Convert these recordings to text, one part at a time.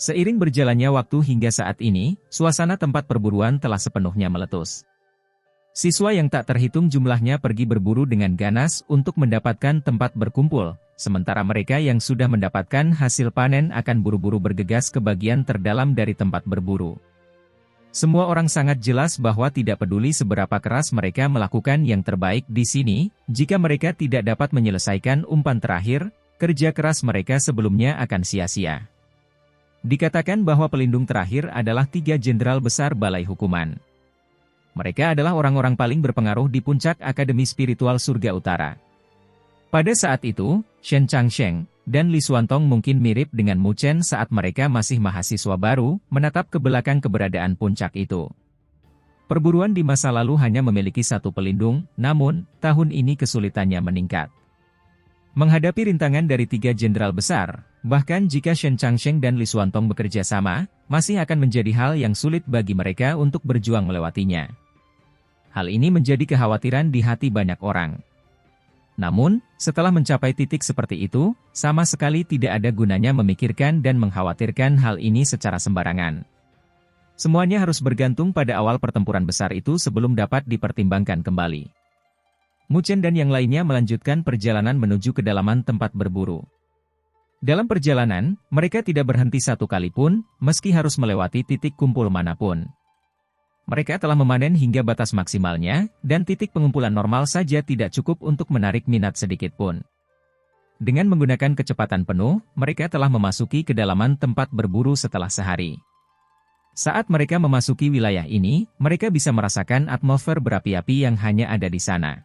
Seiring berjalannya waktu hingga saat ini, suasana tempat perburuan telah sepenuhnya meletus. Siswa yang tak terhitung jumlahnya pergi berburu dengan ganas untuk mendapatkan tempat berkumpul, sementara mereka yang sudah mendapatkan hasil panen akan buru-buru bergegas ke bagian terdalam dari tempat berburu. Semua orang sangat jelas bahwa tidak peduli seberapa keras mereka melakukan yang terbaik di sini, jika mereka tidak dapat menyelesaikan umpan terakhir, kerja keras mereka sebelumnya akan sia-sia. Dikatakan bahwa pelindung terakhir adalah 3 jenderal besar Balai Hukuman. Mereka adalah orang-orang paling berpengaruh di puncak Akademi Spiritual Surga Utara. Pada saat itu, Shen Changsheng dan Li Xuantong mungkin mirip dengan Mu Chen saat mereka masih mahasiswa baru, menatap ke belakang keberadaan puncak itu. Perburuan di masa lalu hanya memiliki 1 pelindung, namun, tahun ini kesulitannya meningkat. Menghadapi rintangan dari 3 jenderal besar, bahkan jika Shen Changsheng dan Li Xuantong bekerja sama, masih akan menjadi hal yang sulit bagi mereka untuk berjuang melewatinya. Hal ini menjadi kekhawatiran di hati banyak orang. Namun, setelah mencapai titik seperti itu, sama sekali tidak ada gunanya memikirkan dan mengkhawatirkan hal ini secara sembarangan. Semuanya harus bergantung pada awal pertempuran besar itu sebelum dapat dipertimbangkan kembali. Mu Chen dan yang lainnya melanjutkan perjalanan menuju kedalaman tempat berburu. Dalam perjalanan, mereka tidak berhenti satu kali pun, meski harus melewati titik kumpul manapun. Mereka telah memanen hingga batas maksimalnya, dan titik pengumpulan normal saja tidak cukup untuk menarik minat sedikit pun. Dengan menggunakan kecepatan penuh, mereka telah memasuki kedalaman tempat berburu setelah sehari. Saat mereka memasuki wilayah ini, mereka bisa merasakan atmosfer berapi-api yang hanya ada di sana.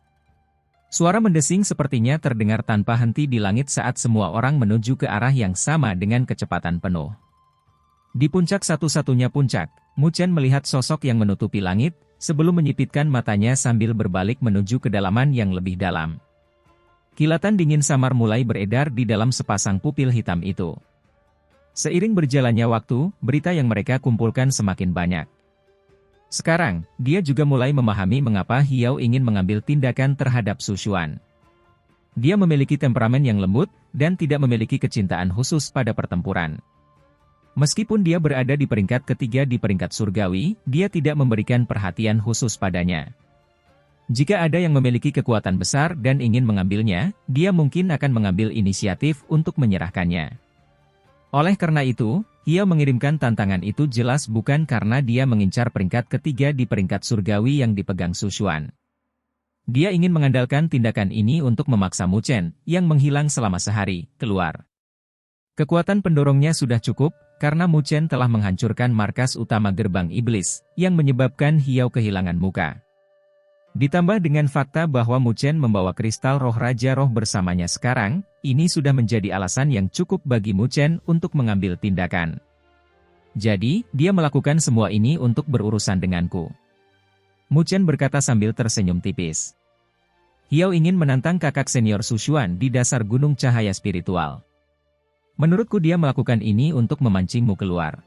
Suara mendesing sepertinya terdengar tanpa henti di langit saat semua orang menuju ke arah yang sama dengan kecepatan penuh. Di puncak satu-satunya puncak, Mu Chen melihat sosok yang menutupi langit, sebelum menyipitkan matanya sambil berbalik menuju kedalaman yang lebih dalam. Kilatan dingin samar mulai beredar di dalam sepasang pupil hitam itu. Seiring berjalannya waktu, berita yang mereka kumpulkan semakin banyak. Sekarang, dia juga mulai memahami mengapa Hiao ingin mengambil tindakan terhadap Su Xuan. Dia memiliki temperamen yang lembut, dan tidak memiliki kecintaan khusus pada pertempuran. Meskipun dia berada di peringkat ketiga di peringkat surgawi, dia tidak memberikan perhatian khusus padanya. Jika ada yang memiliki kekuatan besar dan ingin mengambilnya, dia mungkin akan mengambil inisiatif untuk menyerahkannya. Oleh karena itu, Hiao mengirimkan tantangan itu jelas bukan karena dia mengincar peringkat ketiga di peringkat surgawi yang dipegang Su Xuan. Dia ingin mengandalkan tindakan ini untuk memaksa Mu Chen, yang menghilang selama sehari, keluar. Kekuatan pendorongnya sudah cukup, karena Mu Chen telah menghancurkan markas utama gerbang iblis, yang menyebabkan Hiao kehilangan muka. Ditambah dengan fakta bahwa Mu Chen membawa kristal roh Raja Roh bersamanya sekarang, ini sudah menjadi alasan yang cukup bagi Mu Chen untuk mengambil tindakan. Jadi, dia melakukan semua ini untuk berurusan denganku. Mu Chen berkata sambil tersenyum tipis. Hiao ingin menantang kakak senior Su Xuan di dasar gunung cahaya spiritual. Menurutku dia melakukan ini untuk memancingmu keluar.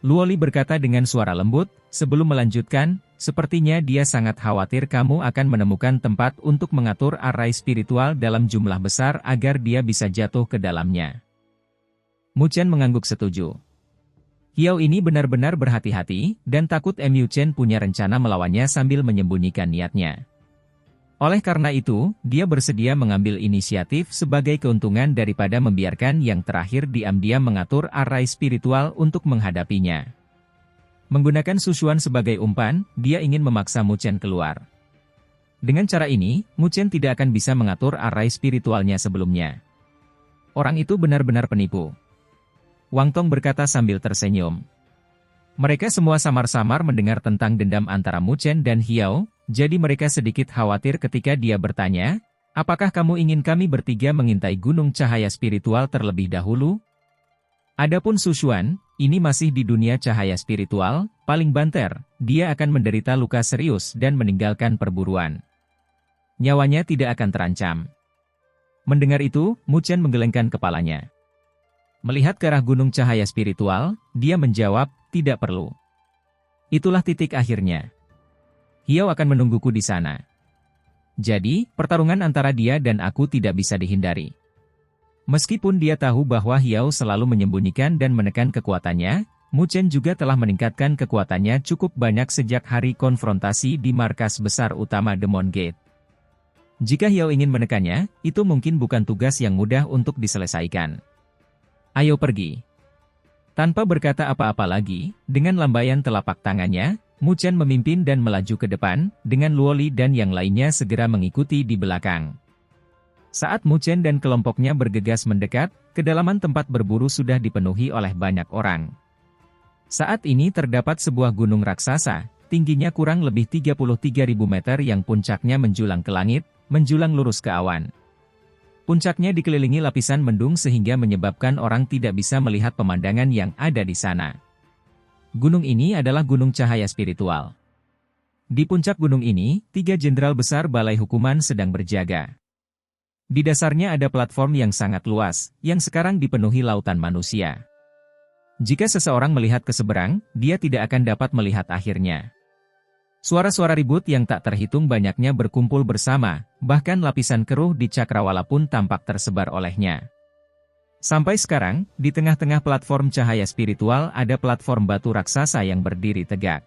Luoli berkata dengan suara lembut, sebelum melanjutkan, sepertinya dia sangat khawatir kamu akan menemukan tempat untuk mengatur arai spiritual dalam jumlah besar agar dia bisa jatuh ke dalamnya. Mu Chen mengangguk setuju. Hiao ini benar-benar berhati-hati, dan takut Mu Chen punya rencana melawannya sambil menyembunyikan niatnya. Oleh karena itu, dia bersedia mengambil inisiatif sebagai keuntungan daripada membiarkan yang terakhir diam-diam mengatur arai spiritual untuk menghadapinya. Menggunakan Su Xuan sebagai umpan, dia ingin memaksa Mu Chen keluar. Dengan cara ini, Mu Chen tidak akan bisa mengatur arai spiritualnya sebelumnya. Orang itu benar-benar penipu. Wang Tong berkata sambil tersenyum. Mereka semua samar-samar mendengar tentang dendam antara Mu Chen dan Hiao, jadi mereka sedikit khawatir ketika dia bertanya, apakah kamu ingin kami bertiga mengintai gunung cahaya spiritual terlebih dahulu? Adapun Su Xuan, ini masih di dunia cahaya spiritual, paling banter, dia akan menderita luka serius dan meninggalkan perburuan. Nyawanya tidak akan terancam. Mendengar itu, Mu Chen menggelengkan kepalanya. Melihat ke arah gunung cahaya spiritual, dia menjawab, tidak perlu. Itulah titik akhirnya. Hiao akan menungguku di sana. Jadi, pertarungan antara dia dan aku tidak bisa dihindari. Meskipun dia tahu bahwa Hiao selalu menyembunyikan dan menekan kekuatannya, Mu Chen juga telah meningkatkan kekuatannya cukup banyak sejak hari konfrontasi di markas besar utama Demon Gate. Jika Hiao ingin menekannya, itu mungkin bukan tugas yang mudah untuk diselesaikan. Ayo pergi. Tanpa berkata apa-apa lagi, dengan lambaian telapak tangannya, Mu Chen memimpin dan melaju ke depan, dengan Luo Li dan yang lainnya segera mengikuti di belakang. Saat Mu Chen dan kelompoknya bergegas mendekat, kedalaman tempat berburu sudah dipenuhi oleh banyak orang. Saat ini terdapat sebuah gunung raksasa, tingginya kurang lebih 33.000 meter yang puncaknya menjulang ke langit, menjulang lurus ke awan. Puncaknya dikelilingi lapisan mendung sehingga menyebabkan orang tidak bisa melihat pemandangan yang ada di sana. Gunung ini adalah gunung cahaya spiritual. Di puncak gunung ini, 3 jenderal besar balai hukuman sedang berjaga. Di dasarnya ada platform yang sangat luas, yang sekarang dipenuhi lautan manusia. Jika seseorang melihat ke seberang, dia tidak akan dapat melihat akhirnya. Suara-suara ribut yang tak terhitung banyaknya berkumpul bersama, bahkan lapisan keruh di cakrawala pun tampak tersebar olehnya. Sampai sekarang, di tengah-tengah platform cahaya spiritual ada platform batu raksasa yang berdiri tegak.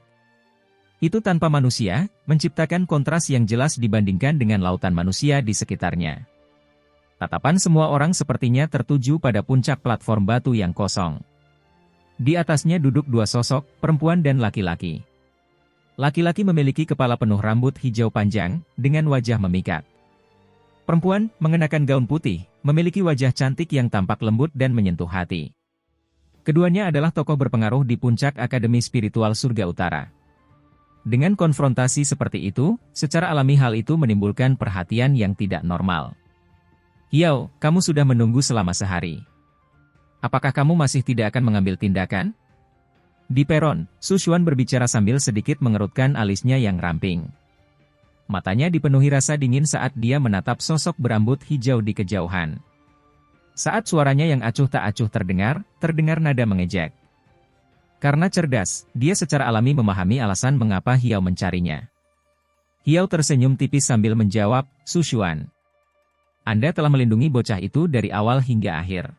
Itu tanpa manusia, menciptakan kontras yang jelas dibandingkan dengan lautan manusia di sekitarnya. Tatapan semua orang sepertinya tertuju pada puncak platform batu yang kosong. Di atasnya duduk 2 sosok, perempuan dan laki-laki. Laki-laki memiliki kepala penuh rambut hijau panjang, dengan wajah memikat. Perempuan, mengenakan gaun putih, memiliki wajah cantik yang tampak lembut dan menyentuh hati. Keduanya adalah tokoh berpengaruh di puncak Akademi Spiritual Surga Utara. Dengan konfrontasi seperti itu, secara alami hal itu menimbulkan perhatian yang tidak normal. Hiao, kamu sudah menunggu selama sehari. Apakah kamu masih tidak akan mengambil tindakan? Di peron, Su Xuan berbicara sambil sedikit mengerutkan alisnya yang ramping. Matanya dipenuhi rasa dingin saat dia menatap sosok berambut hijau di kejauhan. Saat suaranya yang acuh tak acuh terdengar nada mengejek. Karena cerdas, dia secara alami memahami alasan mengapa Hiao mencarinya. Hiao tersenyum tipis sambil menjawab, Su Xuan. Anda telah melindungi bocah itu dari awal hingga akhir.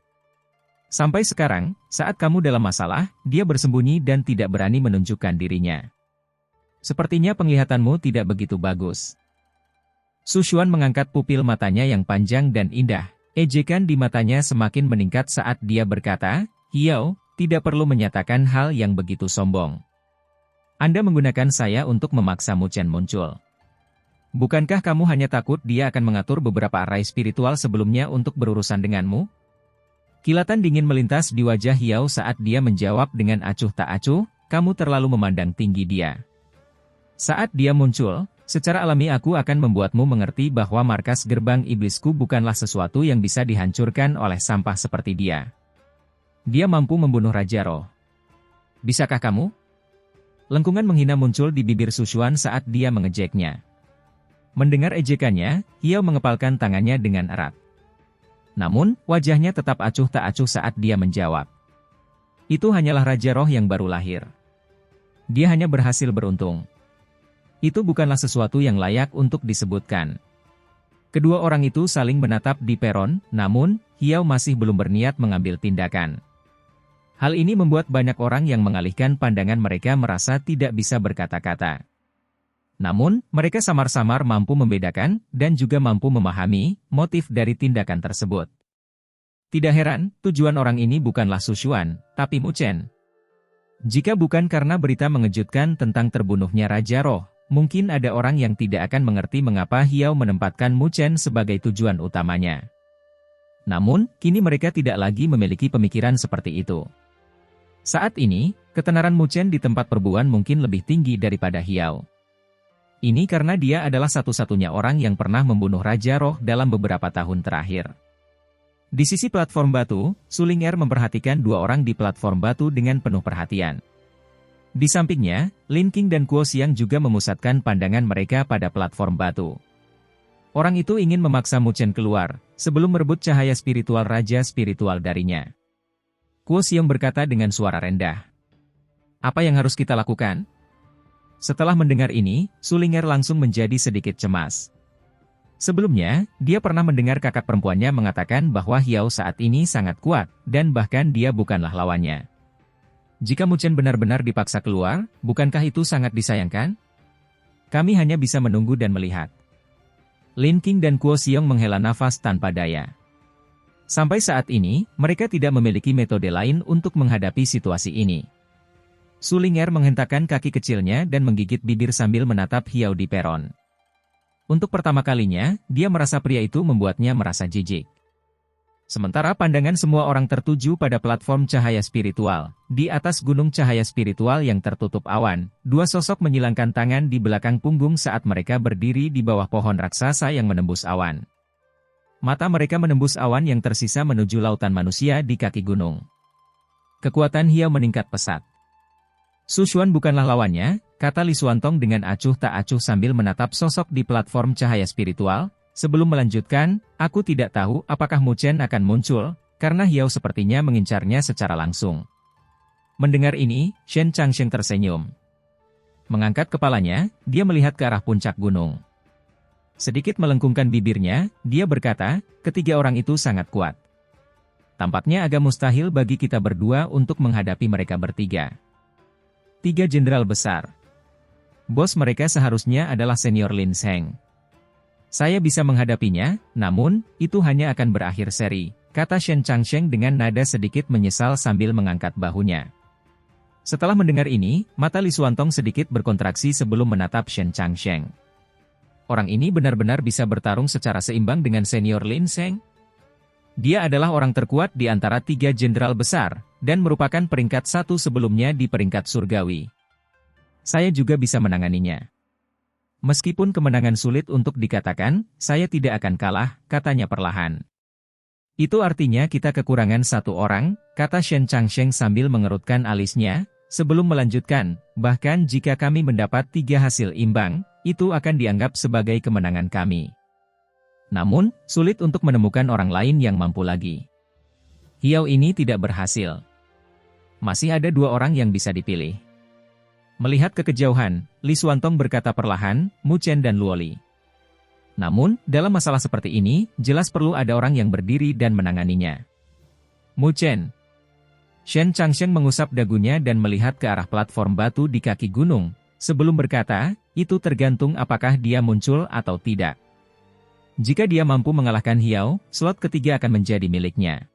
Sampai sekarang, saat kamu dalam masalah, dia bersembunyi dan tidak berani menunjukkan dirinya. Sepertinya penglihatanmu tidak begitu bagus. Su Xuan mengangkat pupil matanya yang panjang dan indah. Ejekan di matanya semakin meningkat saat dia berkata, Hiao, tidak perlu menyatakan hal yang begitu sombong. Anda menggunakan saya untuk memaksa Mu Chen muncul. Bukankah kamu hanya takut dia akan mengatur beberapa arai spiritual sebelumnya untuk berurusan denganmu? Kilatan dingin melintas di wajah Hiao saat dia menjawab dengan acuh tak acuh, kamu terlalu memandang tinggi dia. Saat dia muncul, secara alami aku akan membuatmu mengerti bahwa markas gerbang iblisku bukanlah sesuatu yang bisa dihancurkan oleh sampah seperti dia. Dia mampu membunuh Raja Roh. Bisakah kamu? Lengkungan menghina muncul di bibir Su Xuan saat dia mengejeknya. Mendengar ejekannya, Hiao mengepalkan tangannya dengan erat. Namun, wajahnya tetap acuh tak acuh saat dia menjawab. Itu hanyalah Raja Roh yang baru lahir. Dia hanya berhasil beruntung. Itu bukanlah sesuatu yang layak untuk disebutkan. Kedua orang itu saling menatap di peron, namun, Hiao masih belum berniat mengambil tindakan. Hal ini membuat banyak orang yang mengalihkan pandangan mereka merasa tidak bisa berkata-kata. Namun, mereka samar-samar mampu membedakan, dan juga mampu memahami, motif dari tindakan tersebut. Tidak heran, tujuan orang ini bukanlah Su Xuan, tapi Mu Chen. Jika bukan karena berita mengejutkan tentang terbunuhnya Raja Roh, mungkin ada orang yang tidak akan mengerti mengapa Hiao menempatkan Mu Chen sebagai tujuan utamanya. Namun, kini mereka tidak lagi memiliki pemikiran seperti itu. Saat ini, ketenaran Mu Chen di tempat perburuan mungkin lebih tinggi daripada Hiao. Ini karena dia adalah satu-satunya orang yang pernah membunuh Raja Roh dalam beberapa tahun terakhir. Di sisi platform batu, Su Ling'er memperhatikan 2 orang di platform batu dengan penuh perhatian. Di sampingnya, Lin Qing dan Kuo Xiang juga memusatkan pandangan mereka pada platform batu. Orang itu ingin memaksa Mu Chen keluar, sebelum merebut cahaya spiritual Raja Spiritual darinya. Kuo Xiang berkata dengan suara rendah. Apa yang harus kita lakukan? Setelah mendengar ini, Su Ling'er langsung menjadi sedikit cemas. Sebelumnya, dia pernah mendengar kakak perempuannya mengatakan bahwa Hiao saat ini sangat kuat, dan bahkan dia bukanlah lawannya. Jika Mu Chen benar-benar dipaksa keluar, bukankah itu sangat disayangkan? Kami hanya bisa menunggu dan melihat. Lin Qing dan Kuo Xiong menghela nafas tanpa daya. Sampai saat ini, mereka tidak memiliki metode lain untuk menghadapi situasi ini. Su Ling'er menghentakkan kaki kecilnya dan menggigit bibir sambil menatap Hiao di peron. Untuk pertama kalinya, dia merasa pria itu membuatnya merasa jijik. Sementara pandangan semua orang tertuju pada platform cahaya spiritual, di atas gunung cahaya spiritual yang tertutup awan, dua sosok menyilangkan tangan di belakang punggung saat mereka berdiri di bawah pohon raksasa yang menembus awan. Mata mereka menembus awan yang tersisa menuju lautan manusia di kaki gunung. Kekuatan Hiao meningkat pesat. Su Xuan bukanlah lawannya, kata Li Xuantong dengan acuh tak acuh sambil menatap sosok di platform cahaya spiritual. Sebelum melanjutkan, aku tidak tahu apakah Mu Chen akan muncul, karena Hiao sepertinya mengincarnya secara langsung. Mendengar ini, Shen Changsheng tersenyum. Mengangkat kepalanya, dia melihat ke arah puncak gunung. Sedikit melengkungkan bibirnya, dia berkata, ketiga orang itu sangat kuat. Tampaknya agak mustahil bagi kita berdua untuk menghadapi mereka bertiga. Tiga jenderal besar. Bos mereka seharusnya adalah senior Lin Sheng. Saya bisa menghadapinya, namun, itu hanya akan berakhir seri, kata Shen Changsheng dengan nada sedikit menyesal sambil mengangkat bahunya. Setelah mendengar ini, mata Li Xuantong sedikit berkontraksi sebelum menatap Shen Changsheng. Orang ini benar-benar bisa bertarung secara seimbang dengan senior Lin Sheng? Dia adalah orang terkuat di antara tiga jenderal besar, dan merupakan peringkat satu sebelumnya di peringkat surgawi. Saya juga bisa menanganinya. Meskipun kemenangan sulit untuk dikatakan, saya tidak akan kalah, katanya perlahan. Itu artinya kita kekurangan satu orang, kata Shen Changsheng sambil mengerutkan alisnya, sebelum melanjutkan, bahkan jika kami mendapat tiga hasil imbang, itu akan dianggap sebagai kemenangan kami. Namun, sulit untuk menemukan orang lain yang mampu lagi. Hiao ini tidak berhasil. Masih ada dua orang yang bisa dipilih. Melihat ke kejauhan, Li Xuantong berkata perlahan, Mu Chen dan Luoli. Namun, dalam masalah seperti ini, jelas perlu ada orang yang berdiri dan menanganinya. Mu Chen. Shen Changsheng mengusap dagunya dan melihat ke arah platform batu di kaki gunung, sebelum berkata, itu tergantung apakah dia muncul atau tidak. Jika dia mampu mengalahkan Hiao, slot ketiga akan menjadi miliknya.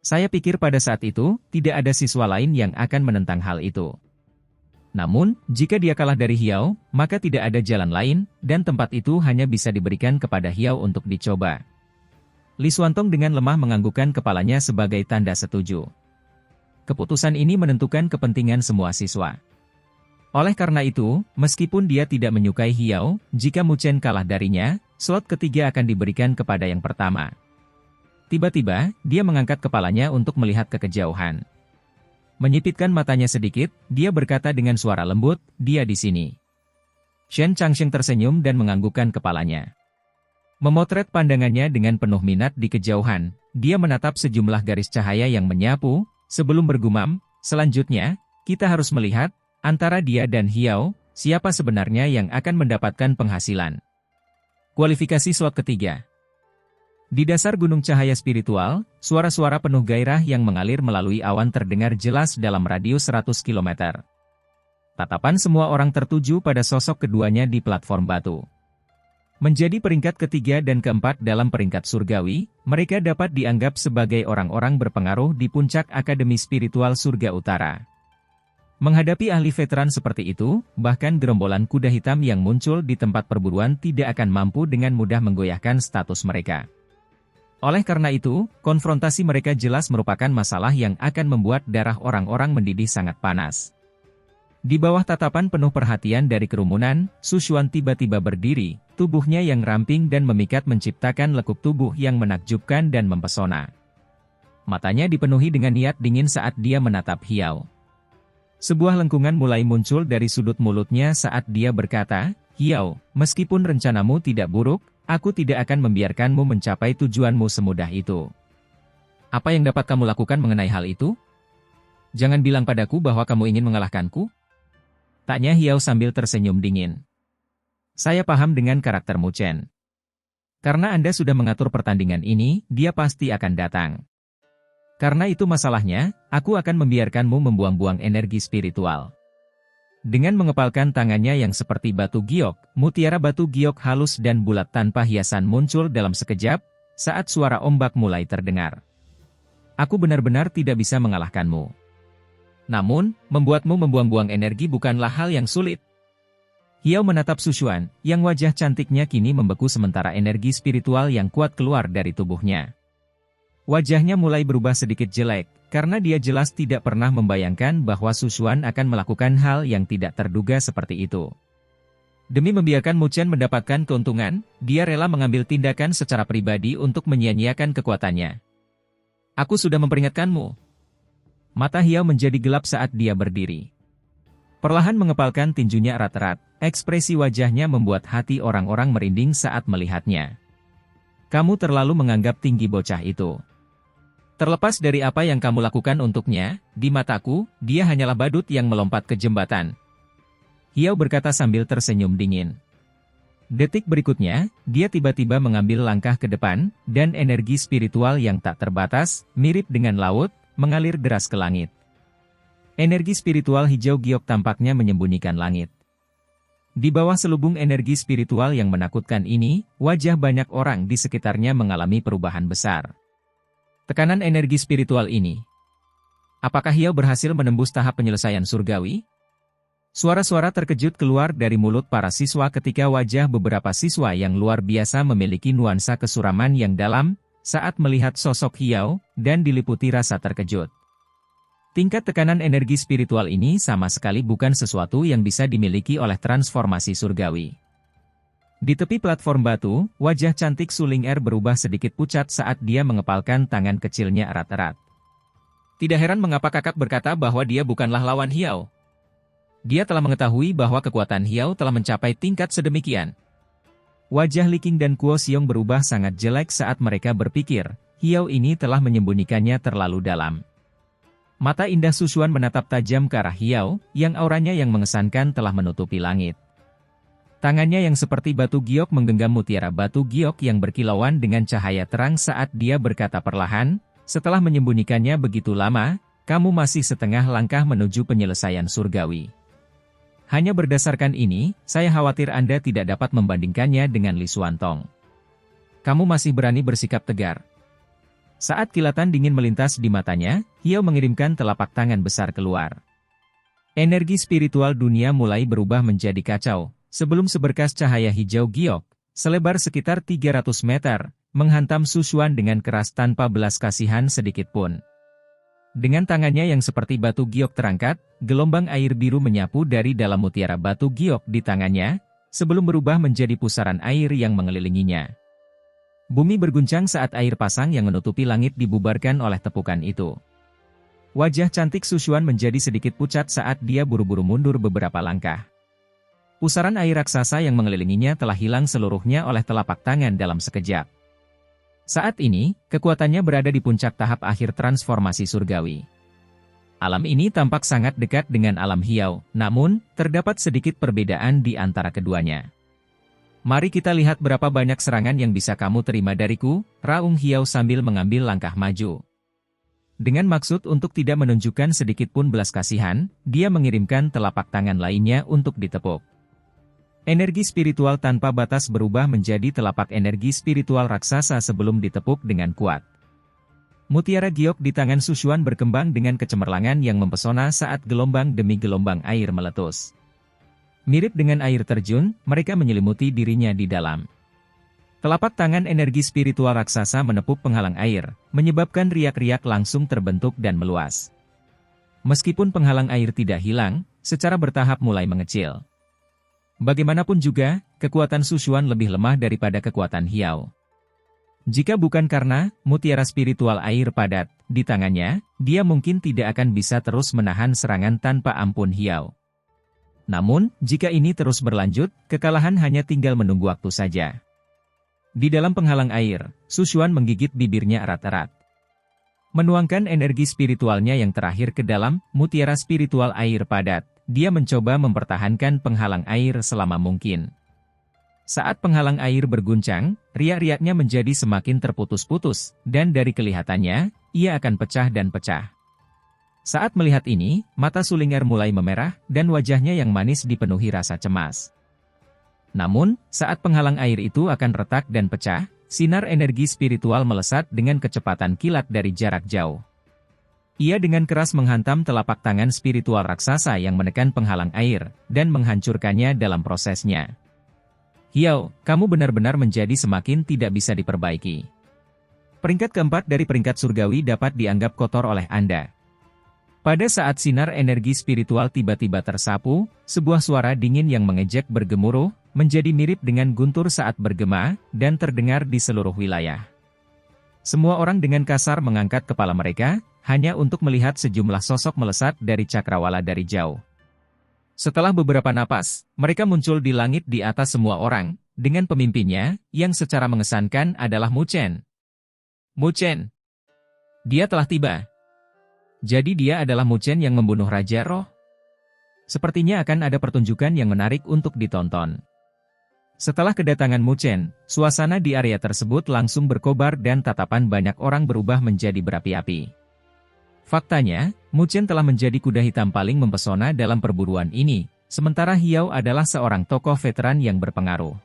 Saya pikir pada saat itu, tidak ada siswa lain yang akan menentang hal itu. Namun, jika dia kalah dari Hiao, maka tidak ada jalan lain, dan tempat itu hanya bisa diberikan kepada Hiao untuk dicoba. Li Xuantong dengan lemah menganggukkan kepalanya sebagai tanda setuju. Keputusan ini menentukan kepentingan semua siswa. Oleh karena itu, meskipun dia tidak menyukai Hiao, jika Mu Chen kalah darinya, slot ketiga akan diberikan kepada yang pertama. Tiba-tiba, dia mengangkat kepalanya untuk melihat ke kejauhan. Menyipitkan matanya sedikit, dia berkata dengan suara lembut, dia di sini. Shen Changsheng tersenyum dan menganggukkan kepalanya. Memotret pandangannya dengan penuh minat di kejauhan, dia menatap sejumlah garis cahaya yang menyapu, sebelum bergumam, selanjutnya, kita harus melihat, antara dia dan Hiao, siapa sebenarnya yang akan mendapatkan penghasilan. Kualifikasi slot ketiga. Di dasar gunung cahaya spiritual, suara-suara penuh gairah yang mengalir melalui awan terdengar jelas dalam radius 100 km. Tatapan semua orang tertuju pada sosok keduanya di platform batu. Menjadi peringkat ketiga dan keempat dalam peringkat surgawi, mereka dapat dianggap sebagai orang-orang berpengaruh di puncak Akademi Spiritual Surga Utara. Menghadapi ahli veteran seperti itu, bahkan gerombolan kuda hitam yang muncul di tempat perburuan tidak akan mampu dengan mudah menggoyahkan status mereka. Oleh karena itu, konfrontasi mereka jelas merupakan masalah yang akan membuat darah orang-orang mendidih sangat panas. Di bawah tatapan penuh perhatian dari kerumunan, Su Xuan tiba-tiba berdiri, tubuhnya yang ramping dan memikat menciptakan lekuk tubuh yang menakjubkan dan mempesona. Matanya dipenuhi dengan niat dingin saat dia menatap Hiao. Sebuah lengkungan mulai muncul dari sudut mulutnya saat dia berkata, Hiao, meskipun rencanamu tidak buruk, aku tidak akan membiarkanmu mencapai tujuanmu semudah itu. Apa yang dapat kamu lakukan mengenai hal itu? Jangan bilang padaku bahwa kamu ingin mengalahkanku. Tanya Hiao sambil tersenyum dingin. Saya paham dengan karakter Mu Chen. Karena Anda sudah mengatur pertandingan ini, dia pasti akan datang. Karena itu masalahnya, aku akan membiarkanmu membuang-buang energi spiritual. Dengan mengepalkan tangannya yang seperti batu giok, mutiara batu giok halus dan bulat tanpa hiasan muncul dalam sekejap, saat suara ombak mulai terdengar. Aku benar-benar tidak bisa mengalahkanmu. Namun, membuatmu membuang-buang energi bukanlah hal yang sulit. Hiao menatap Su Xuan, yang wajah cantiknya kini membeku sementara energi spiritual yang kuat keluar dari tubuhnya. Wajahnya mulai berubah sedikit jelek, karena dia jelas tidak pernah membayangkan bahwa Su Xuan akan melakukan hal yang tidak terduga seperti itu. Demi membiarkan Mu Chen mendapatkan keuntungan, dia rela mengambil tindakan secara pribadi untuk menyia-nyiakan kekuatannya. Aku sudah memperingatkanmu. Mata Hiao menjadi gelap saat dia berdiri. Perlahan mengepalkan tinjunya erat-erat, ekspresi wajahnya membuat hati orang-orang merinding saat melihatnya. Kamu terlalu menganggap tinggi bocah itu. Terlepas dari apa yang kamu lakukan untuknya, di mataku, dia hanyalah badut yang melompat ke jembatan. Hiao berkata sambil tersenyum dingin. Detik berikutnya, dia tiba-tiba mengambil langkah ke depan, dan energi spiritual yang tak terbatas, mirip dengan laut, mengalir deras ke langit. Energi spiritual hijau giok tampaknya menyembunyikan langit. Di bawah selubung energi spiritual yang menakutkan ini, wajah banyak orang di sekitarnya mengalami perubahan besar. Tekanan energi spiritual ini. Apakah Hiao berhasil menembus tahap penyelesaian surgawi? Suara-suara terkejut keluar dari mulut para siswa ketika wajah beberapa siswa yang luar biasa memiliki nuansa kesuraman yang dalam, saat melihat sosok Hiao, dan diliputi rasa terkejut. Tingkat tekanan energi spiritual ini sama sekali bukan sesuatu yang bisa dimiliki oleh transformasi surgawi. Di tepi platform batu, wajah cantik Su Ling'er berubah sedikit pucat saat dia mengepalkan tangan kecilnya erat-erat. Tidak heran mengapa kakak berkata bahwa dia bukanlah lawan Hiao. Dia telah mengetahui bahwa kekuatan Hiao telah mencapai tingkat sedemikian. Wajah Li Qing dan Kuo Xiong berubah sangat jelek saat mereka berpikir, Hiao ini telah menyembunyikannya terlalu dalam. Mata indah Su Xuan menatap tajam ke arah Hiao, yang auranya yang mengesankan telah menutupi langit. Tangannya yang seperti batu giok menggenggam mutiara batu giok yang berkilauan dengan cahaya terang saat dia berkata perlahan, setelah menyembunyikannya begitu lama, kamu masih setengah langkah menuju penyelesaian surgawi. Hanya berdasarkan ini, saya khawatir Anda tidak dapat membandingkannya dengan Li Xuantong. Kamu masih berani bersikap tegar. Saat kilatan dingin melintas di matanya, Hiao mengirimkan telapak tangan besar keluar. Energi spiritual dunia mulai berubah menjadi kacau, sebelum seberkas cahaya hijau giok, selebar sekitar 300 meter, menghantam Su Xuan dengan keras tanpa belas kasihan sedikit pun. Dengan tangannya yang seperti batu giok terangkat, gelombang air biru menyapu dari dalam mutiara batu giok di tangannya, sebelum berubah menjadi pusaran air yang mengelilinginya. Bumi berguncang saat air pasang yang menutupi langit dibubarkan oleh tepukan itu. Wajah cantik Su Xuan menjadi sedikit pucat saat dia buru-buru mundur beberapa langkah. Pusaran air raksasa yang mengelilinginya telah hilang seluruhnya oleh telapak tangan dalam sekejap. Saat ini, kekuatannya berada di puncak tahap akhir transformasi surgawi. Alam ini tampak sangat dekat dengan alam Hiao, namun, terdapat sedikit perbedaan di antara keduanya. Mari kita lihat berapa banyak serangan yang bisa kamu terima dariku, raung Hiao sambil mengambil langkah maju. Dengan maksud untuk tidak menunjukkan sedikit pun belas kasihan, dia mengirimkan telapak tangan lainnya untuk ditepuk. Energi spiritual tanpa batas berubah menjadi telapak energi spiritual raksasa sebelum ditepuk dengan kuat. Mutiara giok di tangan Su Xuan berkembang dengan kecemerlangan yang mempesona saat gelombang demi gelombang air meletus. Mirip dengan air terjun, mereka menyelimuti dirinya di dalam. Telapak tangan energi spiritual raksasa menepuk penghalang air, menyebabkan riak-riak langsung terbentuk dan meluas. Meskipun penghalang air tidak hilang, secara bertahap mulai mengecil. Bagaimanapun juga, kekuatan Su Xuan lebih lemah daripada kekuatan Hiao. Jika bukan karena mutiara spiritual air padat di tangannya, dia mungkin tidak akan bisa terus menahan serangan tanpa ampun Hiao. Namun, jika ini terus berlanjut, kekalahan hanya tinggal menunggu waktu saja. Di dalam penghalang air, Su Xuan menggigit bibirnya erat-erat. Menuangkan energi spiritualnya yang terakhir ke dalam mutiara spiritual air padat, dia mencoba mempertahankan penghalang air selama mungkin. Saat penghalang air berguncang, riak-riaknya menjadi semakin terputus-putus, dan dari kelihatannya, ia akan pecah dan pecah. Saat melihat ini, mata Sulinger mulai memerah, dan wajahnya yang manis dipenuhi rasa cemas. Namun, saat penghalang air itu akan retak dan pecah, sinar energi spiritual melesat dengan kecepatan kilat dari jarak jauh. Ia dengan keras menghantam telapak tangan spiritual raksasa yang menekan penghalang air, dan menghancurkannya dalam prosesnya. Hiao, kamu benar-benar menjadi semakin tidak bisa diperbaiki. Peringkat keempat dari peringkat surgawi dapat dianggap kotor oleh Anda. Pada saat sinar energi spiritual tiba-tiba tersapu, sebuah suara dingin yang mengejek bergemuruh, menjadi mirip dengan guntur saat bergema, dan terdengar di seluruh wilayah. Semua orang dengan kasar mengangkat kepala mereka, hanya untuk melihat sejumlah sosok melesat dari cakrawala dari jauh. Setelah beberapa napas, mereka muncul di langit di atas semua orang, dengan pemimpinnya, yang secara mengesankan adalah Mu Chen. Mu Chen. Dia telah tiba. Jadi dia adalah Mu Chen yang membunuh Raja Roh? Sepertinya akan ada pertunjukan yang menarik untuk ditonton. Setelah kedatangan Mu Chen, suasana di area tersebut langsung berkobar dan tatapan banyak orang berubah menjadi berapi-api. Faktanya, Mu Chen telah menjadi kuda hitam paling mempesona dalam perburuan ini, sementara Hiao adalah seorang tokoh veteran yang berpengaruh.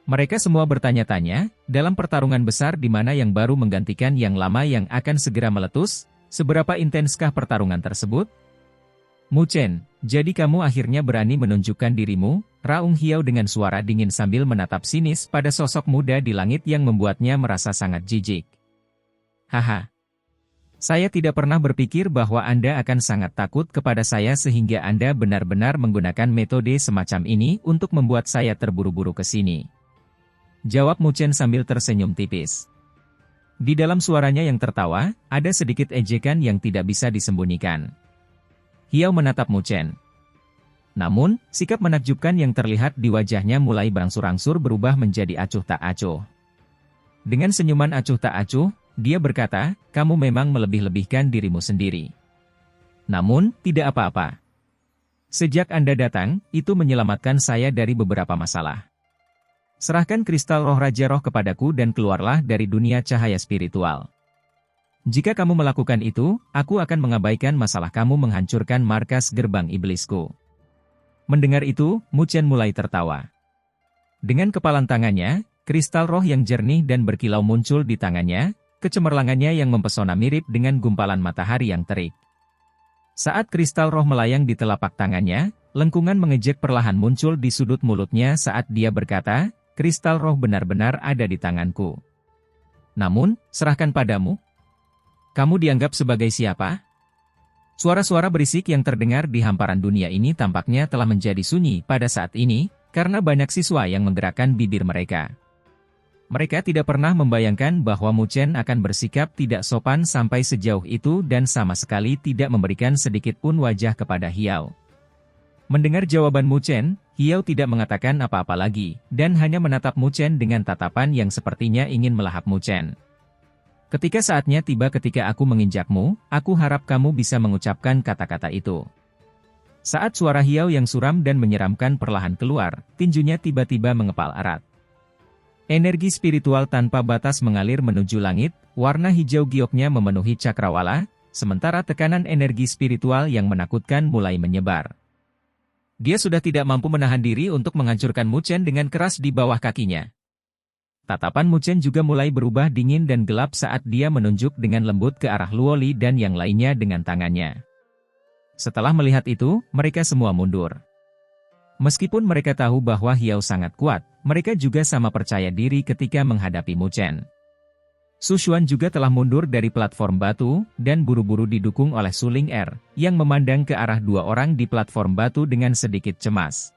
Mereka semua bertanya-tanya, dalam pertarungan besar di mana yang baru menggantikan yang lama yang akan segera meletus, seberapa intenskah pertarungan tersebut? Mu Chen, jadi kamu akhirnya berani menunjukkan dirimu, raung Hiao dengan suara dingin sambil menatap sinis pada sosok muda di langit yang membuatnya merasa sangat jijik. Haha. Saya tidak pernah berpikir bahwa Anda akan sangat takut kepada saya sehingga Anda benar-benar menggunakan metode semacam ini untuk membuat saya terburu-buru ke sini. Jawab Mu Chen sambil tersenyum tipis. Di dalam suaranya yang tertawa, ada sedikit ejekan yang tidak bisa disembunyikan. Hiao menatap Mu Chen. Namun, sikap menakjubkan yang terlihat di wajahnya mulai berangsur-angsur berubah menjadi acuh tak acuh. Dengan senyuman acuh tak acuh, dia berkata, kamu memang melebih-lebihkan dirimu sendiri. Namun, tidak apa-apa. Sejak Anda datang, itu menyelamatkan saya dari beberapa masalah. Serahkan kristal roh Raja Roh kepadaku dan keluarlah dari dunia cahaya spiritual. Jika kamu melakukan itu, aku akan mengabaikan masalah kamu menghancurkan markas gerbang iblisku. Mendengar itu, Mu Chen mulai tertawa. Dengan kepalan tangannya, kristal roh yang jernih dan berkilau muncul di tangannya, kecemerlangannya yang mempesona mirip dengan gumpalan matahari yang terik. Saat kristal roh melayang di telapak tangannya, lengkungan mengejek perlahan muncul di sudut mulutnya saat dia berkata, kristal roh benar-benar ada di tanganku. Namun, serahkan padamu. Kamu dianggap sebagai siapa? Suara-suara berisik yang terdengar di hamparan dunia ini tampaknya telah menjadi sunyi pada saat ini, karena banyak siswa yang menggerakkan bibir mereka. Mereka tidak pernah membayangkan bahwa Mu Chen akan bersikap tidak sopan sampai sejauh itu dan sama sekali tidak memberikan sedikit pun wajah kepada Hiao. Mendengar jawaban Mu Chen, Hiao tidak mengatakan apa-apa lagi, dan hanya menatap Mu Chen dengan tatapan yang sepertinya ingin melahap Mu Chen. Ketika saatnya tiba ketika aku menginjakmu, aku harap kamu bisa mengucapkan kata-kata itu. Saat suara Hiao yang suram dan menyeramkan perlahan keluar, tinjunya tiba-tiba mengepal erat. Energi spiritual tanpa batas mengalir menuju langit, warna hijau gioknya memenuhi cakrawala, sementara tekanan energi spiritual yang menakutkan mulai menyebar. Dia sudah tidak mampu menahan diri untuk menghancurkan Mu Chen dengan keras di bawah kakinya. Tatapan Mu Chen juga mulai berubah dingin dan gelap saat dia menunjuk dengan lembut ke arah Luoli dan yang lainnya dengan tangannya. Setelah melihat itu, mereka semua mundur. Meskipun mereka tahu bahwa Hiao sangat kuat, mereka juga sama percaya diri ketika menghadapi Mu Chen. Su Xuan juga telah mundur dari platform batu, dan buru-buru didukung oleh Su Ling'er, yang memandang ke arah dua orang di platform batu dengan sedikit cemas.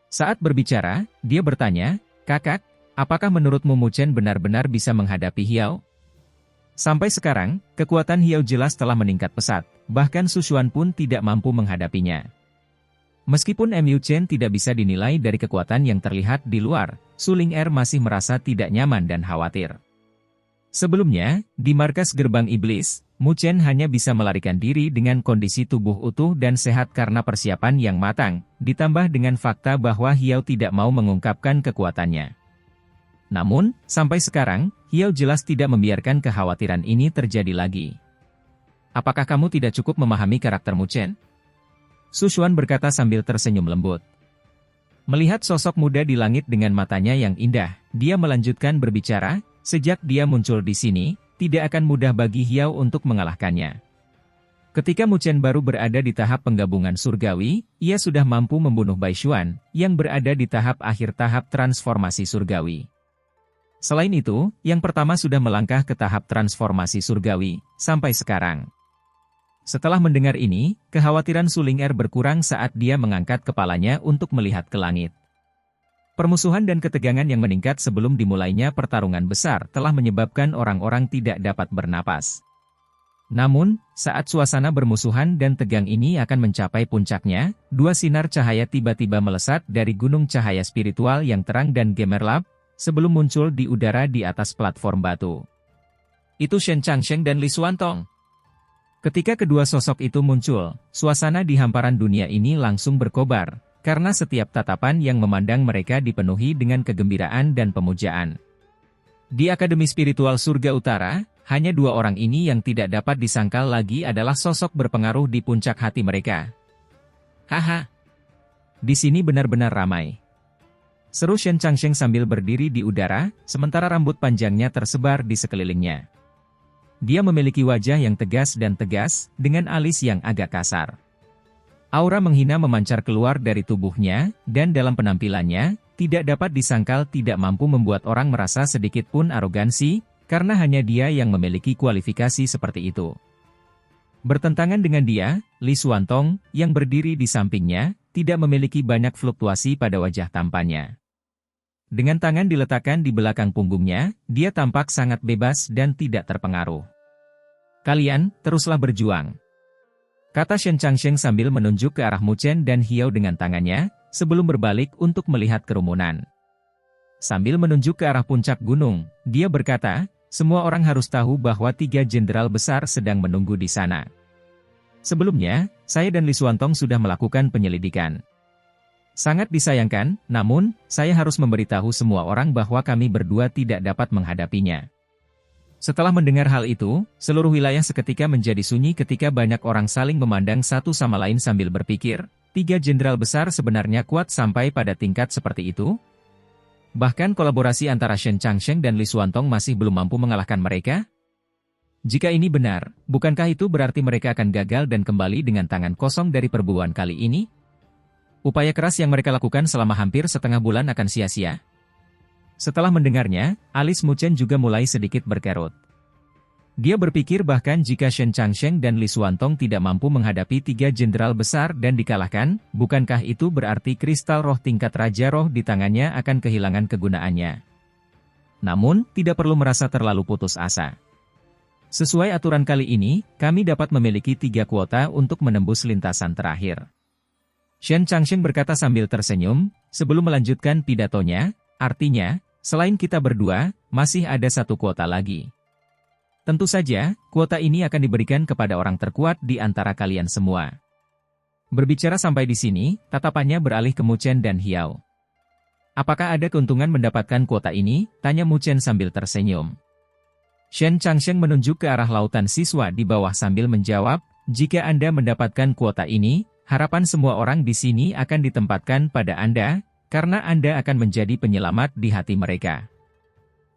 Saat berbicara, dia bertanya, "Kakak, apakah menurutmu Mu Chen benar-benar bisa menghadapi Hiao?" Sampai sekarang, kekuatan Hiao jelas telah meningkat pesat, bahkan Su Xuan pun tidak mampu menghadapinya. Meskipun Mu Chen tidak bisa dinilai dari kekuatan yang terlihat di luar, Su Ling'er masih merasa tidak nyaman dan khawatir. Sebelumnya, di markas gerbang iblis, Mu Chen hanya bisa melarikan diri dengan kondisi tubuh utuh dan sehat karena persiapan yang matang, ditambah dengan fakta bahwa Hiao tidak mau mengungkapkan kekuatannya. Namun, sampai sekarang, Hiao jelas tidak membiarkan kekhawatiran ini terjadi lagi. Apakah kamu tidak cukup memahami karakter Mu Chen? Su Xuan berkata sambil tersenyum lembut. Melihat sosok muda di langit dengan matanya yang indah, dia melanjutkan berbicara, sejak dia muncul di sini, tidak akan mudah bagi Hiao untuk mengalahkannya. Ketika Mu Chen baru berada di tahap penggabungan surgawi, ia sudah mampu membunuh Bai Xuan, yang berada di tahap akhir tahap transformasi surgawi. Selain itu, yang pertama sudah melangkah ke tahap transformasi surgawi, sampai sekarang. Setelah mendengar ini, kekhawatiran Su Ling'er berkurang saat dia mengangkat kepalanya untuk melihat ke langit. Permusuhan dan ketegangan yang meningkat sebelum dimulainya pertarungan besar telah menyebabkan orang-orang tidak dapat bernapas. Namun, saat suasana bermusuhan dan tegang ini akan mencapai puncaknya, dua sinar cahaya tiba-tiba melesat dari gunung cahaya spiritual yang terang dan gemerlap, sebelum muncul di udara di atas platform batu. Itu Shen Changsheng dan Li Xuantong. Ketika kedua sosok itu muncul, suasana di hamparan dunia ini langsung berkobar, karena setiap tatapan yang memandang mereka dipenuhi dengan kegembiraan dan pemujaan. Di Akademi Spiritual Surga Utara, hanya dua orang ini yang tidak dapat disangkal lagi adalah sosok berpengaruh di puncak hati mereka. Haha! Di sini benar-benar ramai. Seru Shen Changsheng sambil berdiri di udara, sementara rambut panjangnya tersebar di sekelilingnya. Dia memiliki wajah yang tegas dan tegas, dengan alis yang agak kasar. Aura menghina memancar keluar dari tubuhnya, dan dalam penampilannya, tidak dapat disangkal tidak mampu membuat orang merasa sedikit pun arogansi, karena hanya dia yang memiliki kualifikasi seperti itu. Bertentangan dengan dia, Li Xuantong, yang berdiri di sampingnya, tidak memiliki banyak fluktuasi pada wajah tampannya. Dengan tangan diletakkan di belakang punggungnya, dia tampak sangat bebas dan tidak terpengaruh. Kalian, teruslah berjuang. Kata Shen Changsheng sambil menunjuk ke arah Mu Chen dan Hiao dengan tangannya, sebelum berbalik untuk melihat kerumunan. Sambil menunjuk ke arah puncak gunung, dia berkata, semua orang harus tahu bahwa 3 jenderal besar sedang menunggu di sana. Sebelumnya, saya dan Li Xuantong sudah melakukan penyelidikan. Sangat disayangkan, namun, saya harus memberitahu semua orang bahwa kami berdua tidak dapat menghadapinya. Setelah mendengar hal itu, seluruh wilayah seketika menjadi sunyi ketika banyak orang saling memandang satu sama lain sambil berpikir, 3 jenderal besar sebenarnya kuat sampai pada tingkat seperti itu? Bahkan kolaborasi antara Shen Changsheng dan Li Xuantong masih belum mampu mengalahkan mereka? Jika ini benar, bukankah itu berarti mereka akan gagal dan kembali dengan tangan kosong dari perburuan kali ini? Upaya keras yang mereka lakukan selama hampir setengah bulan akan sia-sia. Setelah mendengarnya, alis Mu Chen juga mulai sedikit berkerut. Dia berpikir bahkan jika Shen Changsheng dan Li Xuantong tidak mampu menghadapi 3 jenderal besar dan dikalahkan, bukankah itu berarti kristal roh tingkat Raja Roh di tangannya akan kehilangan kegunaannya? Namun, tidak perlu merasa terlalu putus asa. Sesuai aturan kali ini, kami dapat memiliki 3 kuota untuk menembus lintasan terakhir. Shen Changsheng berkata sambil tersenyum, sebelum melanjutkan pidatonya, artinya, selain kita berdua, masih ada 1 kuota lagi. Tentu saja, kuota ini akan diberikan kepada orang terkuat di antara kalian semua. Berbicara sampai di sini, tatapannya beralih ke Mu Chen dan Hiao. Apakah ada keuntungan mendapatkan kuota ini? Tanya Mu Chen sambil tersenyum. Shen Changsheng menunjuk ke arah lautan siswa di bawah sambil menjawab, jika Anda mendapatkan kuota ini, harapan semua orang di sini akan ditempatkan pada Anda, karena Anda akan menjadi penyelamat di hati mereka.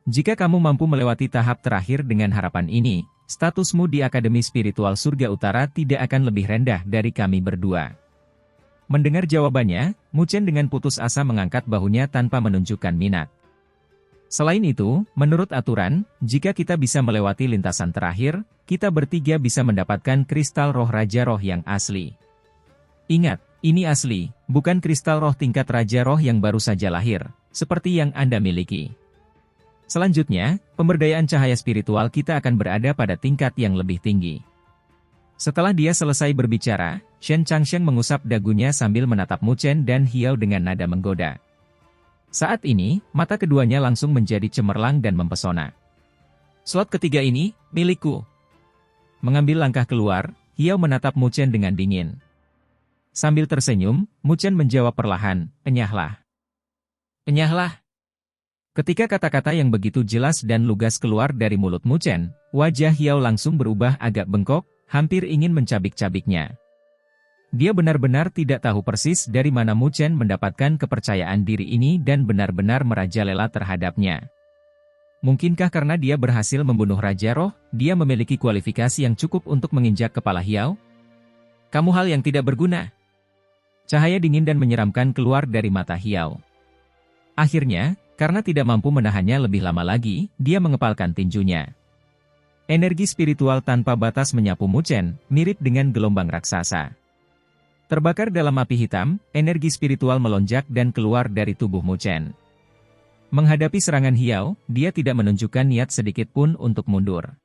Jika kamu mampu melewati tahap terakhir dengan harapan ini, statusmu di Akademi Spiritual Surga Utara tidak akan lebih rendah dari kami berdua. Mendengar jawabannya, Mu Chen dengan putus asa mengangkat bahunya tanpa menunjukkan minat. Selain itu, menurut aturan, jika kita bisa melewati lintasan terakhir, kita bertiga bisa mendapatkan kristal roh Raja Roh yang asli. Ingat, ini asli, bukan kristal roh tingkat Raja Roh yang baru saja lahir, seperti yang Anda miliki. Selanjutnya, pemberdayaan cahaya spiritual kita akan berada pada tingkat yang lebih tinggi. Setelah dia selesai berbicara, Shen Changsheng mengusap dagunya sambil menatap Mu Chen dan Hiao dengan nada menggoda. Saat ini, mata keduanya langsung menjadi cemerlang dan mempesona. Slot ketiga ini, milikku. Mengambil langkah keluar, Hiao menatap Mu Chen dengan dingin. Sambil tersenyum, Mu Chen menjawab perlahan, "Enyahlah. Enyahlah." Ketika kata-kata yang begitu jelas dan lugas keluar dari mulut Mu Chen, wajah Hiao langsung berubah agak bengkok, hampir ingin mencabik-cabiknya. Dia benar-benar tidak tahu persis dari mana Mu Chen mendapatkan kepercayaan diri ini dan benar-benar merajalela terhadapnya. Mungkinkah karena dia berhasil membunuh Raja Roh, dia memiliki kualifikasi yang cukup untuk menginjak kepala Hiao? Kamu hal yang tidak berguna. Cahaya dingin dan menyeramkan keluar dari mata Hiao. Akhirnya, karena tidak mampu menahannya lebih lama lagi, dia mengepalkan tinjunya. Energi spiritual tanpa batas menyapu Mu Chen, mirip dengan gelombang raksasa. Terbakar dalam api hitam, energi spiritual melonjak dan keluar dari tubuh Mu Chen. Menghadapi serangan Hiao, dia tidak menunjukkan niat sedikit pun untuk mundur.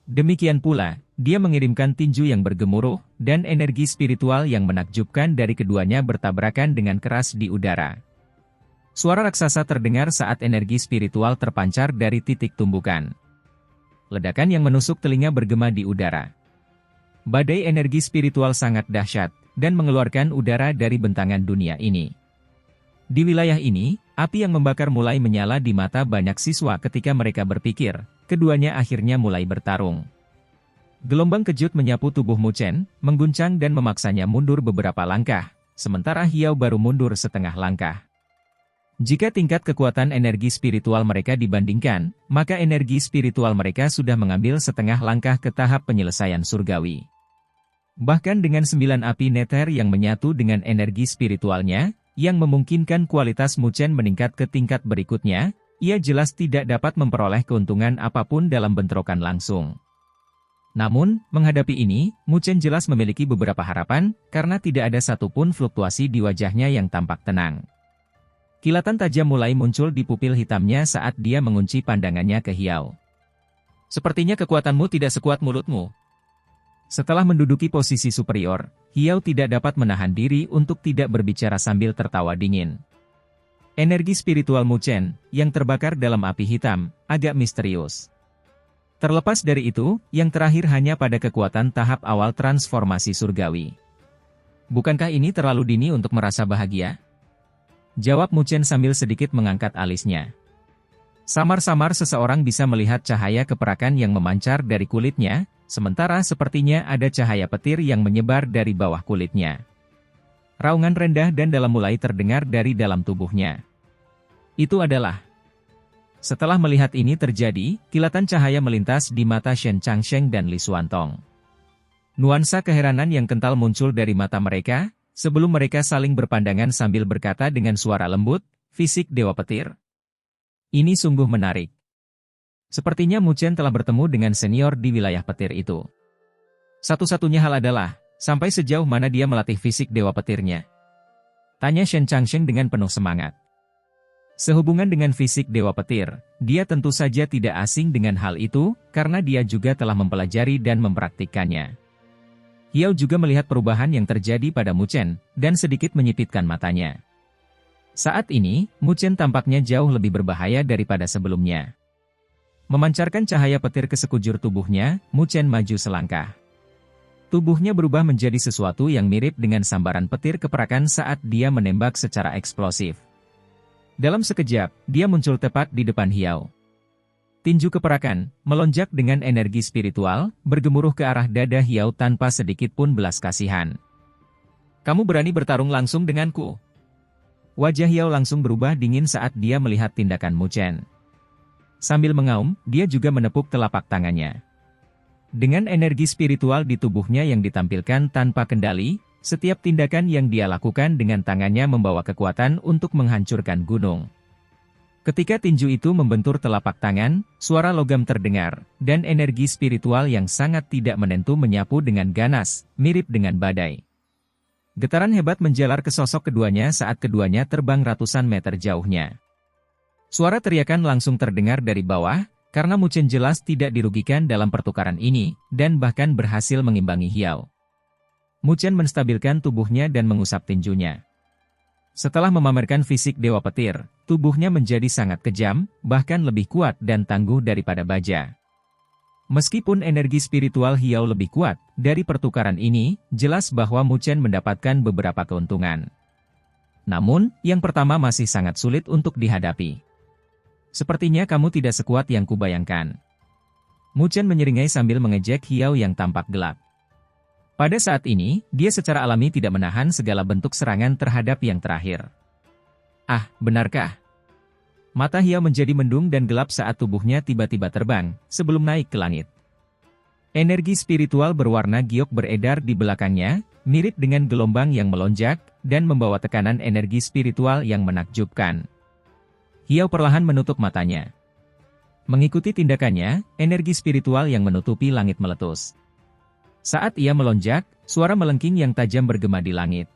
Demikian pula, dia mengirimkan tinju yang bergemuruh, dan energi spiritual yang menakjubkan dari keduanya bertabrakan dengan keras di udara. Suara raksasa terdengar saat energi spiritual terpancar dari titik tumbukan. Ledakan yang menusuk telinga bergema di udara. Badai energi spiritual sangat dahsyat, dan mengeluarkan udara dari bentangan dunia ini. Di wilayah ini, api yang membakar mulai menyala di mata banyak siswa ketika mereka berpikir, keduanya akhirnya mulai bertarung. Gelombang kejut menyapu tubuh Mu Chen, mengguncang dan memaksanya mundur beberapa langkah, sementara Hiao baru mundur setengah langkah. Jika tingkat kekuatan energi spiritual mereka dibandingkan, maka energi spiritual mereka sudah mengambil setengah langkah ke tahap penyelesaian surgawi. Bahkan dengan 9 api neter yang menyatu dengan energi spiritualnya, yang memungkinkan kualitas Mu Chen meningkat ke tingkat berikutnya, ia jelas tidak dapat memperoleh keuntungan apapun dalam bentrokan langsung. Namun, menghadapi ini, Mu Chen jelas memiliki beberapa harapan, karena tidak ada satupun fluktuasi di wajahnya yang tampak tenang. Kilatan tajam mulai muncul di pupil hitamnya saat dia mengunci pandangannya ke Hiao. Sepertinya kekuatanmu tidak sekuat mulutmu. Setelah menduduki posisi superior, Hiao tidak dapat menahan diri untuk tidak berbicara sambil tertawa dingin. Energi spiritual Mu Chen, yang terbakar dalam api hitam, agak misterius. Terlepas dari itu, yang terakhir hanya pada kekuatan tahap awal transformasi surgawi. Bukankah ini terlalu dini untuk merasa bahagia? Jawab Mu Chen sambil sedikit mengangkat alisnya. Samar-samar seseorang bisa melihat cahaya keperakan yang memancar dari kulitnya, sementara sepertinya ada cahaya petir yang menyebar dari bawah kulitnya. Raungan rendah dan dalam mulai terdengar dari dalam tubuhnya. Itu adalah. Setelah melihat ini terjadi, kilatan cahaya melintas di mata Shen Changsheng dan Li Xuantong. Nuansa keheranan yang kental muncul dari mata mereka, sebelum mereka saling berpandangan sambil berkata dengan suara lembut, "Fisik Dewa Petir. Ini sungguh menarik." Sepertinya Mu Chen telah bertemu dengan senior di wilayah petir itu. Satu-satunya hal adalah, sampai sejauh mana dia melatih fisik Dewa Petirnya? Tanya Shen Changsheng dengan penuh semangat. Sehubungan dengan fisik Dewa Petir, dia tentu saja tidak asing dengan hal itu, karena dia juga telah mempelajari dan mempraktikkannya. Hiao juga melihat perubahan yang terjadi pada Mu Chen, dan sedikit menyipitkan matanya. Saat ini, Mu Chen tampaknya jauh lebih berbahaya daripada sebelumnya. Memancarkan cahaya petir ke sekujur tubuhnya, Mu Chen maju selangkah. Tubuhnya berubah menjadi sesuatu yang mirip dengan sambaran petir keperakan saat dia menembak secara eksplosif. Dalam sekejap, dia muncul tepat di depan Hiao. Tinju keperakan, melonjak dengan energi spiritual, bergemuruh ke arah dada Hiao tanpa sedikit pun belas kasihan. "Kamu berani bertarung langsung denganku?" Wajah Hiao langsung berubah dingin saat dia melihat tindakan Mu Chen. Sambil mengaum, dia juga menepuk telapak tangannya. Dengan energi spiritual di tubuhnya yang ditampilkan tanpa kendali, setiap tindakan yang dia lakukan dengan tangannya membawa kekuatan untuk menghancurkan gunung. Ketika tinju itu membentur telapak tangan, suara logam terdengar, dan energi spiritual yang sangat tidak menentu menyapu dengan ganas, mirip dengan badai. Getaran hebat menjalar ke sosok keduanya saat keduanya terbang ratusan meter jauhnya. Suara teriakan langsung terdengar dari bawah, karena Mu Chen jelas tidak dirugikan dalam pertukaran ini, dan bahkan berhasil mengimbangi Hiao. Mu Chen menstabilkan tubuhnya dan mengusap tinjunya. Setelah memamerkan fisik Dewa Petir, tubuhnya menjadi sangat kejam, bahkan lebih kuat dan tangguh daripada baja. Meskipun energi spiritual Hiao lebih kuat, dari pertukaran ini, jelas bahwa Mu Chen mendapatkan beberapa keuntungan. Namun, yang pertama masih sangat sulit untuk dihadapi. Sepertinya kamu tidak sekuat yang kubayangkan. Mu Chen menyeringai sambil mengejek Hiao yang tampak gelap. Pada saat ini, dia secara alami tidak menahan segala bentuk serangan terhadap yang terakhir. Ah, benarkah? Mata Hiao menjadi mendung dan gelap saat tubuhnya tiba-tiba terbang, sebelum naik ke langit. Energi spiritual berwarna giok beredar di belakangnya, mirip dengan gelombang yang melonjak, dan membawa tekanan energi spiritual yang menakjubkan. Hiao perlahan menutup matanya. Mengikuti tindakannya, energi spiritual yang menutupi langit meletus. Saat ia melonjak, suara melengking yang tajam bergema di langit.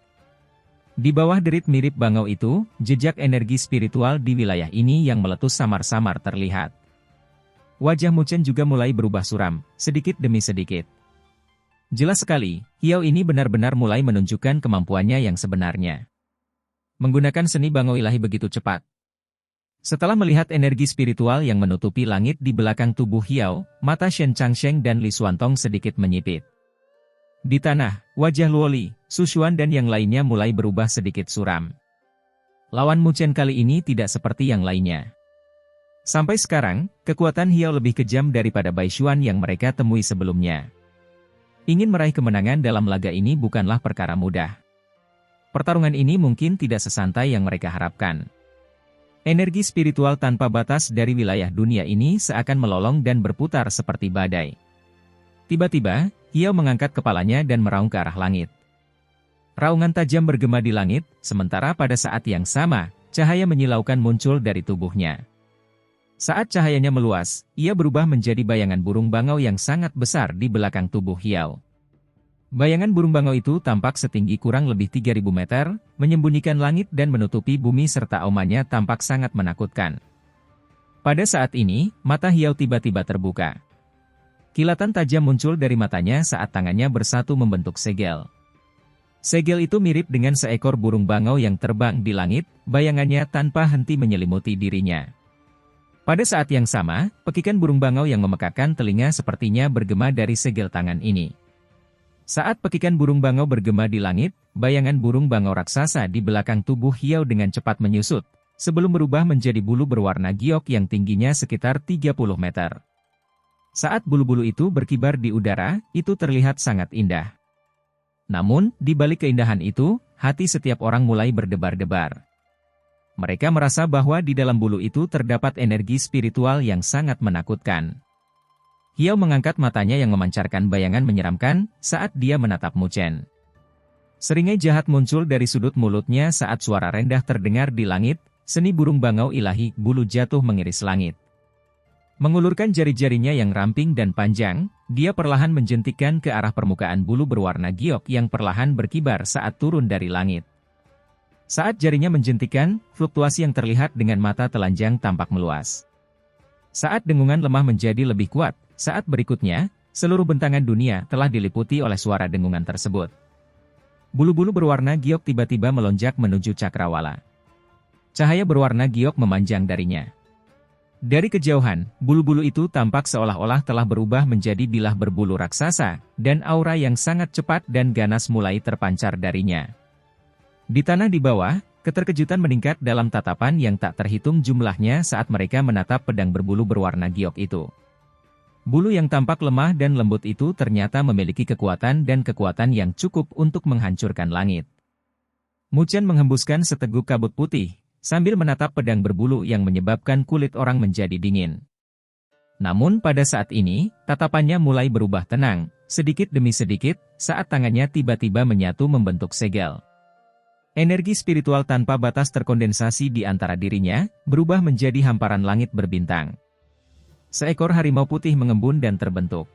Di bawah derit mirip bangau itu, jejak energi spiritual di wilayah ini yang meletus samar-samar terlihat. Wajah Mu Chen juga mulai berubah suram, sedikit demi sedikit. Jelas sekali, Hiao ini benar-benar mulai menunjukkan kemampuannya yang sebenarnya. Menggunakan seni bangau ilahi begitu cepat. Setelah melihat energi spiritual yang menutupi langit di belakang tubuh Hiao, mata Shen Changsheng dan Li Xuantong sedikit menyipit. Di tanah, wajah Luoli, Su Xuan dan yang lainnya mulai berubah sedikit suram. Lawan Mu Chen kali ini tidak seperti yang lainnya. Sampai sekarang, kekuatan Hiao lebih kejam daripada Bai Xuan yang mereka temui sebelumnya. Ingin meraih kemenangan dalam laga ini bukanlah perkara mudah. Pertarungan ini mungkin tidak sesantai yang mereka harapkan. Energi spiritual tanpa batas dari wilayah dunia ini seakan melolong dan berputar seperti badai. Tiba-tiba, Hiao mengangkat kepalanya dan meraung ke arah langit. Raungan tajam bergema di langit, sementara pada saat yang sama, cahaya menyilaukan muncul dari tubuhnya. Saat cahayanya meluas, ia berubah menjadi bayangan burung bangau yang sangat besar di belakang tubuh Hiao. Bayangan burung bangau itu tampak setinggi kurang lebih 3.000 meter, menyembunyikan langit dan menutupi bumi serta aumannya tampak sangat menakutkan. Pada saat ini, mata Hiao tiba-tiba terbuka. Kilatan tajam muncul dari matanya saat tangannya bersatu membentuk segel. Segel itu mirip dengan seekor burung bangau yang terbang di langit, bayangannya tanpa henti menyelimuti dirinya. Pada saat yang sama, pekikan burung bangau yang memekakkan telinga sepertinya bergema dari segel tangan ini. Saat pekikan burung bangau bergema di langit, bayangan burung bangau raksasa di belakang tubuh Hiao dengan cepat menyusut, sebelum berubah menjadi bulu berwarna giok yang tingginya sekitar 30 meter. Saat bulu-bulu itu berkibar di udara, itu terlihat sangat indah. Namun, di balik keindahan itu, hati setiap orang mulai berdebar-debar. Mereka merasa bahwa di dalam bulu itu terdapat energi spiritual yang sangat menakutkan. Hiao mengangkat matanya yang memancarkan bayangan menyeramkan saat dia menatap Mu Chen. Seringai jahat muncul dari sudut mulutnya saat suara rendah terdengar di langit, seni burung bangau ilahi, bulu jatuh mengiris langit. Mengulurkan jari-jarinya yang ramping dan panjang, dia perlahan menjentikkan ke arah permukaan bulu berwarna giok yang perlahan berkibar saat turun dari langit. Saat jarinya menjentikkan, fluktuasi yang terlihat dengan mata telanjang tampak meluas. Saat dengungan lemah menjadi lebih kuat, saat berikutnya, seluruh bentangan dunia telah diliputi oleh suara dengungan tersebut. Bulu-bulu berwarna giok tiba-tiba melonjak menuju cakrawala. Cahaya berwarna giok memanjang darinya. Dari kejauhan, bulu-bulu itu tampak seolah-olah telah berubah menjadi bilah berbulu raksasa, dan aura yang sangat cepat dan ganas mulai terpancar darinya. Di tanah di bawah, keterkejutan meningkat dalam tatapan yang tak terhitung jumlahnya saat mereka menatap pedang berbulu berwarna giok itu. Bulu yang tampak lemah dan lembut itu ternyata memiliki kekuatan dan kekuatan yang cukup untuk menghancurkan langit. Mu Chen menghembuskan seteguk kabut putih, sambil menatap pedang berbulu yang menyebabkan kulit orang menjadi dingin. Namun pada saat ini, tatapannya mulai berubah tenang, sedikit demi sedikit, saat tangannya tiba-tiba menyatu membentuk segel. Energi spiritual tanpa batas terkondensasi di antara dirinya, berubah menjadi hamparan langit berbintang. Seekor harimau putih mengembun dan terbentuk.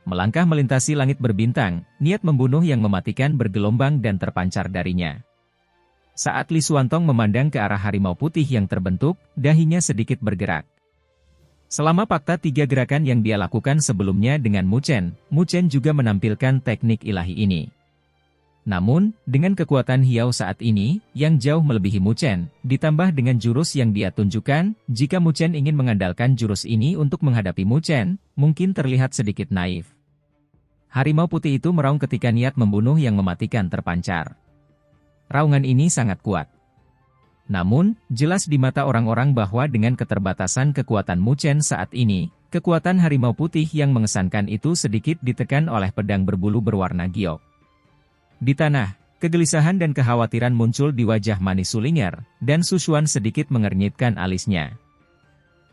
Melangkah melintasi langit berbintang, niat membunuh yang mematikan bergelombang dan terpancar darinya. Saat Li Xuantong memandang ke arah harimau putih yang terbentuk, dahinya sedikit bergerak. Selama fakta 3 gerakan yang dia lakukan sebelumnya dengan Mu Chen juga menampilkan teknik ilahi ini. Namun, dengan kekuatan Hiao saat ini, yang jauh melebihi Mu Chen, ditambah dengan jurus yang dia tunjukkan, jika Mu Chen ingin mengandalkan jurus ini untuk menghadapi Mu Chen, mungkin terlihat sedikit naif. Harimau putih itu meraung ketika niat membunuh yang mematikan terpancar. Raungan ini sangat kuat. Namun, jelas di mata orang-orang bahwa dengan keterbatasan kekuatan Mu Chen saat ini, kekuatan harimau putih yang mengesankan itu sedikit ditekan oleh pedang berbulu berwarna giok. Di tanah, kegelisahan dan kekhawatiran muncul di wajah manis Sulinger, dan Sushuan sedikit mengernyitkan alisnya.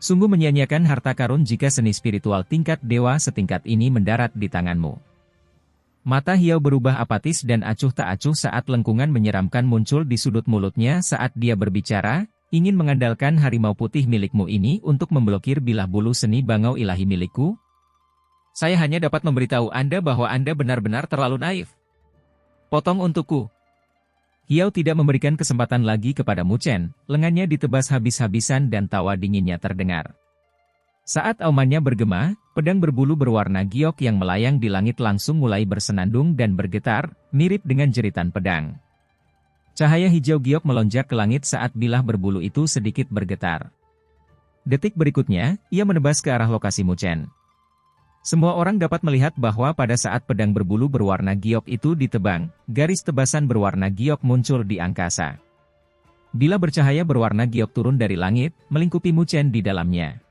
Sungguh menyia-nyiakan harta karun jika seni spiritual tingkat dewa setingkat ini mendarat di tanganmu. Mata Hiao berubah apatis dan acuh tak acuh saat lengkungan menyeramkan muncul di sudut mulutnya saat dia berbicara, ingin mengandalkan harimau putih milikmu ini untuk memblokir bilah bulu seni bangau ilahi milikku? Saya hanya dapat memberitahu Anda bahwa Anda benar-benar terlalu naif. Potong untukku. Hiao tidak memberikan kesempatan lagi kepada Mu Chen, lengannya ditebas habis-habisan dan tawa dinginnya terdengar. Saat aumannya bergema, pedang berbulu berwarna giok yang melayang di langit langsung mulai bersenandung dan bergetar, mirip dengan jeritan pedang. Cahaya hijau giok melonjak ke langit saat bilah berbulu itu sedikit bergetar. Detik berikutnya, ia menebas ke arah lokasi Mu Chen. Semua orang dapat melihat bahwa pada saat pedang berbulu berwarna giok itu ditebang, garis tebasan berwarna giok muncul di angkasa. Bilah bercahaya berwarna giok turun dari langit, melingkupi Mu Chen di dalamnya.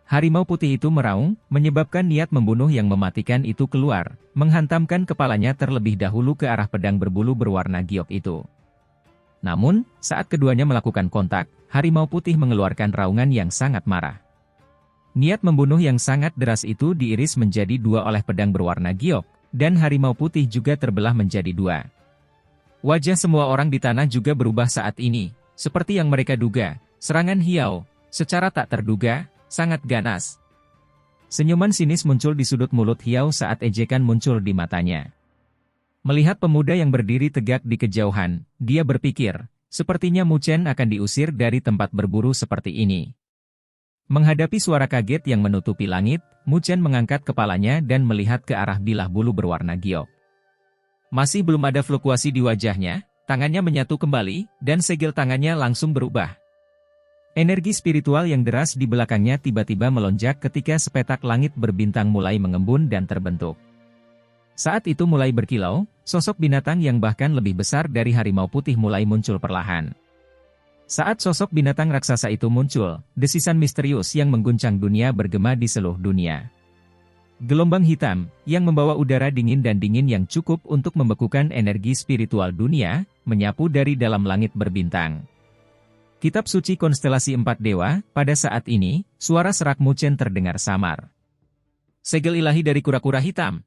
Harimau putih itu meraung, menyebabkan niat membunuh yang mematikan itu keluar, menghantamkan kepalanya terlebih dahulu ke arah pedang berbulu berwarna giok itu. Namun, saat keduanya melakukan kontak, harimau putih mengeluarkan raungan yang sangat marah. Niat membunuh yang sangat deras itu diiris menjadi dua oleh pedang berwarna giok, dan harimau putih juga terbelah menjadi dua. Wajah semua orang di tanah juga berubah saat ini, seperti yang mereka duga, serangan Hiao, secara tak terduga, sangat ganas. Senyuman sinis muncul di sudut mulut Hiao saat ejekan muncul di matanya. Melihat pemuda yang berdiri tegak di kejauhan, dia berpikir, sepertinya Mu Chen akan diusir dari tempat berburu seperti ini. Menghadapi suara kaget yang menutupi langit, Mu Chen mengangkat kepalanya dan melihat ke arah bilah bulu berwarna giok. Masih belum ada fluktuasi di wajahnya, tangannya menyatu kembali, dan segel tangannya langsung berubah. Energi spiritual yang deras di belakangnya tiba-tiba melonjak ketika sepetak langit berbintang mulai mengembun dan terbentuk. Saat itu mulai berkilau, sosok binatang yang bahkan lebih besar dari harimau putih mulai muncul perlahan. Saat sosok binatang raksasa itu muncul, desisan misterius yang mengguncang dunia bergema di seluruh dunia. Gelombang hitam, yang membawa udara dingin dan dingin yang cukup untuk membekukan energi spiritual dunia, menyapu dari dalam langit berbintang. Kitab suci konstelasi 4 dewa, pada saat ini, suara serak Mu Chen terdengar samar. Segel ilahi dari kura-kura hitam.